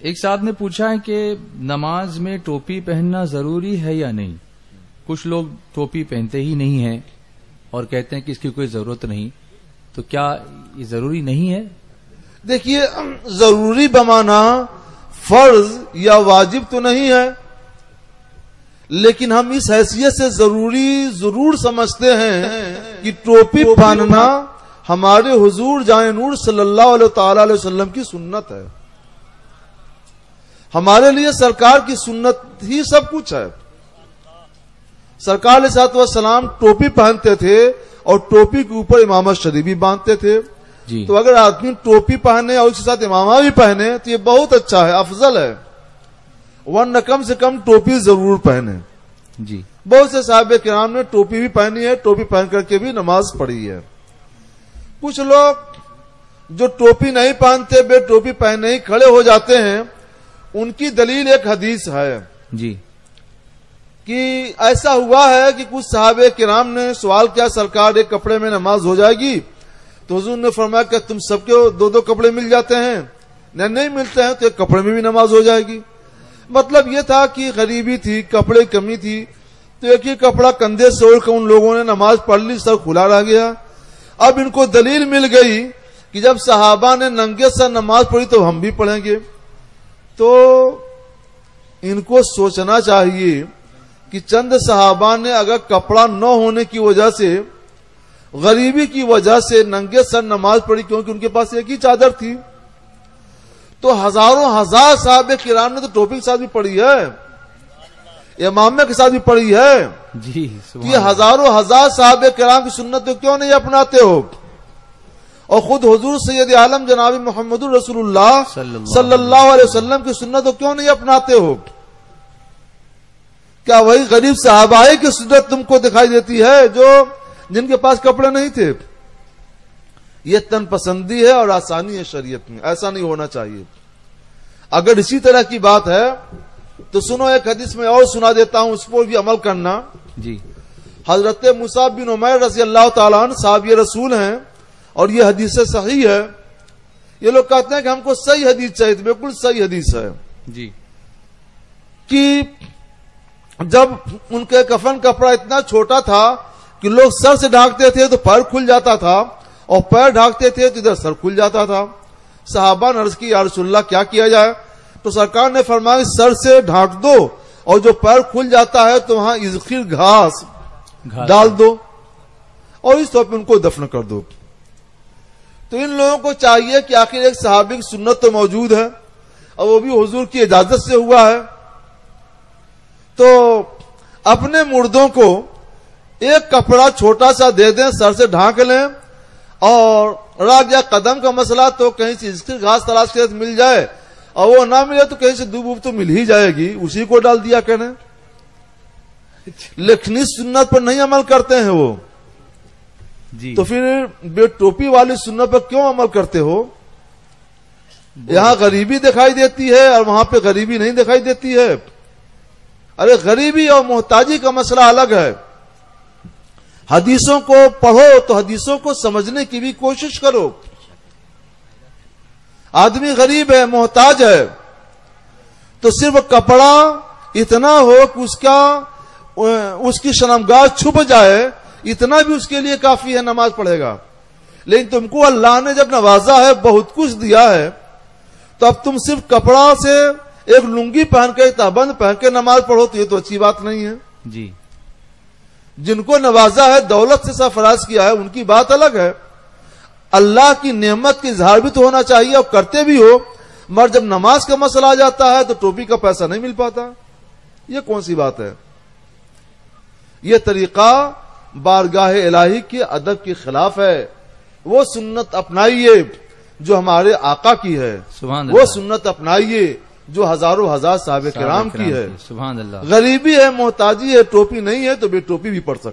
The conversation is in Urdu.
ایک صاحب نے پوچھا ہے کہ نماز میں ٹوپی پہننا ضروری ہے یا نہیں؟ کچھ لوگ ٹوپی پہنتے ہی نہیں ہیں اور کہتے ہیں کہ اس کی کوئی ضرورت نہیں، تو کیا یہ ضروری نہیں ہے؟ دیکھیے، ضروری بمانا فرض یا واجب تو نہیں ہے، لیکن ہم اس حیثیت سے ضروری ضرور سمجھتے ہیں کہ ٹوپی پہننا ہمارے حضور جان نور صلی اللہ علیہ وسلم کی سنت ہے. ہمارے لیے سرکار کی سنت ہی سب کچھ ہے. سرکار علیہ السلام ٹوپی پہنتے تھے اور ٹوپی کے اوپر امامت شریف بھی باندھتے تھے. جی. تو اگر آدمی ٹوپی پہنے اور اس کے ساتھ امامہ بھی پہنے تو یہ بہت اچھا ہے، افضل ہے، ورنہ کم سے کم ٹوپی ضرور پہنے. جی. بہت سے صحابہ کرام نے ٹوپی بھی پہنی ہے، ٹوپی پہن کر کے بھی نماز پڑھی ہے. کچھ لوگ جو ٹوپی نہیں پہنتے، بے ٹوپی پہنے ہی کھڑے ہو جاتے ہیں، ان کی دلیل ایک حدیث ہے. جی. کہ ایسا ہوا ہے کہ کچھ صحابہ کرام نے سوال کیا، سرکار ایک کپڑے میں نماز ہو جائے گی؟ تو حضور نے فرمایا کہ تم سب کے دو دو کپڑے مل جاتے ہیں؟ نہیں ملتے ہیں تو ایک کپڑے میں بھی نماز ہو جائے گی. مطلب یہ تھا کہ غریبی تھی، کپڑے کی کمی تھی، تو ایک ہی کپڑا کندھے سے اوڑھ کر ان لوگوں نے نماز پڑھ لی، سر کھلا رہ گیا. اب ان کو دلیل مل گئی کہ جب صحابہ نے ننگے سر نماز پڑھی تو ہم بھی پڑھیں گے. تو ان کو سوچنا چاہیے کہ چند صحابہ نے اگر کپڑا نہ ہونے کی وجہ سے، غریبی کی وجہ سے ننگے سر نماز پڑھی، کیونکہ ان کے پاس ایک ہی چادر تھی، تو ہزاروں ہزار صحابہ کرام نے تو ٹوپی کے ساتھ بھی پڑھی ہے، امامہ کے ساتھ بھی پڑھی ہے. جی. یہ ہزاروں ہزار صحابہ کرام کی سنت تو کیوں نہیں اپناتے ہو؟ اور خود حضور سید عالم جناب محمد رسول اللہ صلی اللہ علیہ وسلم کی سنت تو کیوں نہیں اپناتے ہو؟ کیا وہی غریب صحابہ کی سنت تم کو دکھائی دیتی ہے جو جن کے پاس کپڑے نہیں تھے؟ یہ تن پسندی ہے اور آسانی ہے شریعت میں، ایسا نہیں ہونا چاہیے. اگر اسی طرح کی بات ہے تو سنو، ایک حدیث میں اور سنا دیتا ہوں، اس پر بھی عمل کرنا. جی. حضرت مصعب بن عمیر رضی اللہ تعالیٰ عنہ صحابی رسول ہیں، اور یہ حدیث صحیح ہے. یہ لوگ کہتے ہیں کہ ہم کو صحیح حدیث چاہیے، بالکل صحیح حدیث ہے. جی. کہ جب ان کے کفن کپڑا اتنا چھوٹا تھا کہ لوگ سر سے ڈھانکتے تھے تو پیر کھل جاتا تھا، اور پیر ڈھانکتے تھے تو ادھر سر کھل جاتا تھا. صحابہ نے عرض کی، یا رسول اللہ کیا کیا جائے؟ تو سرکار نے فرمایا سر سے ڈھانک دو، اور جو پیر کھل جاتا ہے تو وہاں اذخر گھاس ڈال دو، اور اس طور پہ ان کو دفن کر دو. تو ان لوگوں کو چاہیے کہ آخر ایک صحابی کی سنت تو موجود ہے، اور وہ بھی حضور کی اجازت سے ہوا ہے، تو اپنے مردوں کو ایک کپڑا چھوٹا سا دے دیں، سر سے ڈھانک لیں، اور رہ گیا قدم کا مسئلہ تو کہیں سے اذخر گھاس تلاش کے مل جائے، اور وہ نہ ملے تو کہیں سے دوب تو مل ہی جائے گی، اسی کو ڈال دیا کریں. لیکن اس سنت پر نہیں عمل کرتے ہیں وہ. جی. تو پھر بے ٹوپی والی سنت پر کیوں عمل کرتے ہو؟ یہاں غریبی دکھائی دیتی ہے اور وہاں پہ غریبی نہیں دکھائی دیتی ہے. ارے غریبی اور محتاجی کا مسئلہ الگ ہے. حدیثوں کو پڑھو تو حدیثوں کو سمجھنے کی بھی کوشش کرو. آدمی غریب ہے، محتاج ہے، تو صرف کپڑا اتنا ہو کہ اس کی شرمگاہ چھپ جائے، اتنا بھی اس کے لیے کافی ہے، نماز پڑھے گا. لیکن تم کو اللہ نے جب نوازا ہے، بہت کچھ دیا ہے، تو اب تم صرف کپڑا سے ایک لنگی پہن کے، تہبند پہن کے نماز پڑھو تو یہ تو اچھی بات نہیں ہے. جی. جن کو نوازا ہے، دولت سے سرفراز کیا ہے، ان کی بات الگ ہے. اللہ کی نعمت کی اظہار بھی تو ہونا چاہیے، اور کرتے بھی ہو، مگر جب نماز کا مسئلہ آ جاتا ہے تو ٹوپی کا پیسہ نہیں مل پاتا. یہ کون سی بات ہے؟ یہ طریقہ بارگاہ الہی کے ادب کے خلاف ہے. وہ سنت اپنائیے جو ہمارے آقا کی ہے، وہ سنت اپنائیے جو ہزاروں ہزار صحابہ کرام کی ہے. سبحان اللہ. غریبی ہے، محتاجی ہے، ٹوپی نہیں ہے تو بے ٹوپی بھی پڑھ سکتے.